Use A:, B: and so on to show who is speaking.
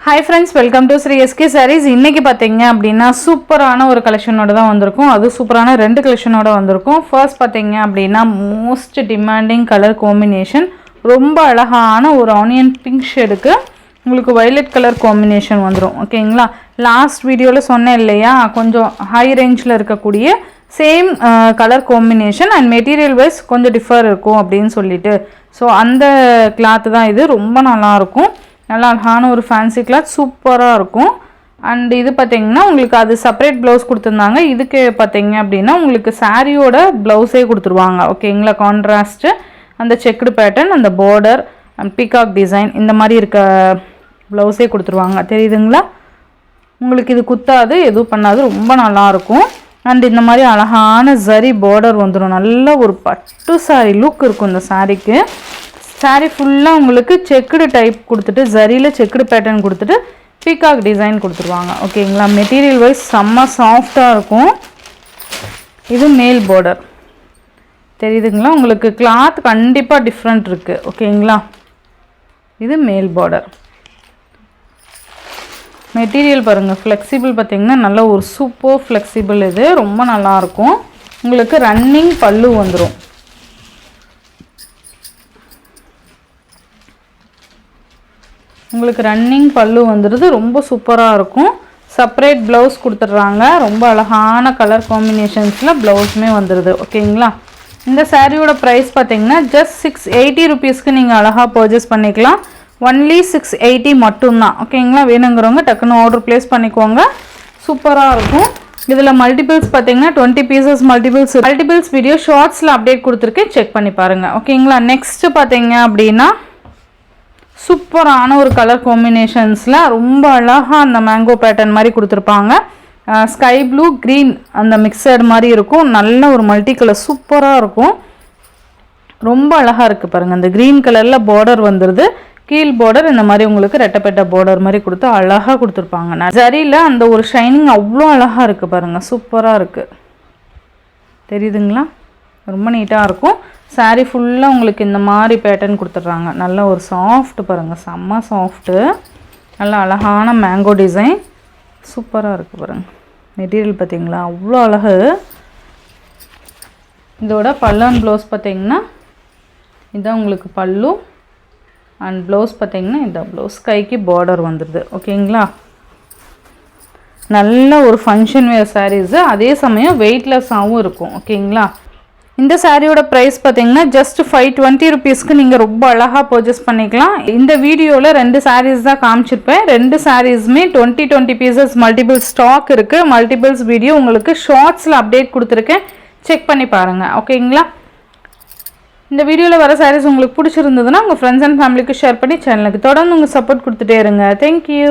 A: Hi friends, welcome to Sri SK Sarees. இன்னைக்கு பாத்தீங்க அப்படினா சூப்பரான ஒரு கலெக்ஷனோட தான் வந்திருக்கும். அது சூப்பரான ரெண்டு கலெக்ஷனோட வந்திருக்கும். ஃபர்ஸ்ட் பாத்தீங்க அப்படினா மோஸ்ட் டிமாண்டிங் கலர் காம்பினேஷன், ரொம்ப அழகான ஒரு ஆனியன் பிங்க் ஷேடுக்கு உங்களுக்கு வயலட் கலர் காம்பினேஷன் வந்துரும். ஓகேங்களா? லாஸ்ட் வீடியோல சொன்னேன் இல்லையா, கொஞ்சம் ஹை ரேஞ்சில் இருக்கக்கூடிய same colour combination and material wise கொஞ்சம் டிஃபர் இருக்கும் அப்படின்னு சொல்லிட்டு, ஸோ அந்த கிளாத் தான் இது. ரொம்ப நல்லா இருக்கும். நல்லா அழகான ஒரு ஃபேன்சி கிளாத், சூப்பராக இருக்கும். அண்ட் இது பார்த்தீங்கன்னா உங்களுக்கு அது செப்பரேட் ப்ளவுஸ் கொடுத்துருந்தாங்க. இதுக்கு பார்த்தீங்க அப்படின்னா உங்களுக்கு சாரியோட ப்ளவுஸே கொடுத்துருவாங்க. ஓகேங்களா? கான்ட்ராஸ்ட்டு அந்த செக்குடு பேட்டர்ன், அந்த பார்டர் அண்ட் பீகாக் டிசைன் இந்த மாதிரி இருக்க ப்ளவுஸே கொடுத்துருவாங்க. தெரியுதுங்களா? உங்களுக்கு இது குத்தாது, எதுவும் பண்ணாது, ரொம்ப நல்லாயிருக்கும். அண்ட் இந்த மாதிரி அழகான ஜரி பார்டர் வந்துடும். நல்ல ஒரு பட்டு சாரி லுக் இருக்கும் இந்த சாரீக்கு. சாரீ ஃபுல்லாக உங்களுக்கு செக்குடு டைப் கொடுத்துட்டு, ஜரியில் செக்குடு பேட்டர்ன் கொடுத்துட்டு பீகாக் டிசைன் கொடுத்துருவாங்க. ஓகேங்களா? மெட்டீரியல் வைஸ் செம்ம சாஃப்டாக இருக்கும். இது மேல் பார்டர் தெரியுதுங்களா? உங்களுக்கு கிளாத் கண்டிப்பாக டிஃப்ரெண்ட் இருக்குது. ஓகேங்களா? இது மேல் பார்டர். மெட்டீரியல் பாருங்கள், ஃப்ளெக்சிபிள் பார்த்திங்கன்னா நல்ல ஒரு சூப்பர் ஃப்ளெக்சிபிள். இது ரொம்ப நல்லாயிருக்கும். உங்களுக்கு ரன்னிங் பல்லு வந்துடும். உங்களுக்கு ரன்னிங் பல்லு வந்துடுது, ரொம்ப சூப்பராக இருக்கும். செப்பரேட் ப்ளவுஸ் கொடுத்துட்றாங்க. ரொம்ப அழகான கலர் காம்பினேஷன்ஸில் ப்ளவுஸுமே வந்துடுது. ஓகேங்களா? இந்த சாரியோட ப்ரைஸ் பார்த்தீங்கன்னா ஜஸ்ட் 680 ருபீஸ்க்கு நீங்கள் அழகாக பர்ச்சேஸ் பண்ணிக்கலாம். ஒன்லி 680 மட்டும்தான். ஓகேங்களா? வேணுங்கிறவங்க டக்குன்னு ஆர்டர் ப்ளேஸ் பண்ணிக்கோங்க. சூப்பராக இருக்கும். இதில் மல்டிபிள்ஸ் பார்த்தீங்கன்னா 20 பீசஸ் மல்டிபிள்ஸ் வீடியோ ஷார்ட்ஸில் அப்டேட் கொடுத்துருக்கேன், செக் பண்ணி பாருங்கள். ஓகேங்களா? நெக்ஸ்ட்டு பார்த்தீங்க அப்படின்னா சூப்பரான ஒரு கலர் காம்பினேஷன்ஸில் ரொம்ப அழகாக அந்த மேங்கோ பேட்டர்ன் மாதிரி கொடுத்துருப்பாங்க. ஸ்கை ப்ளூ க்ரீன் அந்த மிக்சட் மாதிரி இருக்கும். நல்ல ஒரு மல்டி கலர் சூப்பராக இருக்கும். ரொம்ப அழகாக இருக்குது பாருங்கள். அந்த க்ரீன் கலரில் பார்டர் வந்துடுது. கீழ் பார்டர் இந்த மாதிரி உங்களுக்கு ரெட்டப்பெட்ட பார்டர் மாதிரி கொடுத்து அழகாக கொடுத்துருப்பாங்க. ஜரியில் அந்த ஒரு ஷைனிங் அவ்வளோ அழகாக இருக்குது பாருங்கள். சூப்பராக இருக்குது. தெரியுதுங்களா? ரொம்ப நீட்டாக இருக்கும். சாரீ ஃபுல்லாக உங்களுக்கு இந்த மாதிரி பேட்டர்ன் கொடுத்துட்றாங்க. நல்ல ஒரு சாஃப்ட் பாருங்கள், செம்ம சாஃப்ட்டு. நல்ல அழகான மேங்கோ டிசைன் சூப்பராக இருக்குது பாருங்கள். மெட்டீரியல் பார்த்திங்களா? அவ்வளோ அழகு. இதோட பல்லு அண்ட் ப்ளவுஸ் பார்த்திங்கன்னா இதுதான் உங்களுக்கு பல்லு. அண்ட் ப்ளவுஸ் பார்த்திங்கன்னா இதுதான் ப்ளவுஸ். கைக்கு பார்டர் வந்துடுது. ஓகேங்களா? நல்ல ஒரு ஃபங்க்ஷன் வேர் சாரீஸு, அதே சமயம் வெயிட்லெஸ்ஸாகவும் இருக்கும். ஓகேங்களா? இந்த சாரியோட ப்ரைஸ் பார்த்தீங்கன்னா ஜஸ்ட் 520 ருபீஸ்க்கு நீங்கள் ரொம்ப அழகாக பர்ச்சேஸ் பண்ணிக்கலாம். இந்த வீடியோவில் 2 சாரீஸ் தான் காமிச்சிருப்பேன். 2 சாரீஸுமே 20 பீசஸ் மல்டிபிள் ஸ்டாக் இருக்குது. மல்டிபிள்ஸ் வீடியோ உங்களுக்கு ஷார்ட்ஸில் அப்டேட் கொடுத்துருக்கேன், செக் பண்ணி பாருங்கள். ஓகேங்களா? இந்த வீடியோவில் வர சாரீஸ் உங்களுக்கு பிடிச்சிருந்ததுன்னா உங்கள் ஃப்ரெண்ட்ஸ் அண்ட் ஃபேமிலிக்கு ஷேர் பண்ணி சேனலுக்கு தொடர்ந்து உங்கள் சப்போர்ட் கொடுத்துட்டே இருங்க. தேங்க்யூ.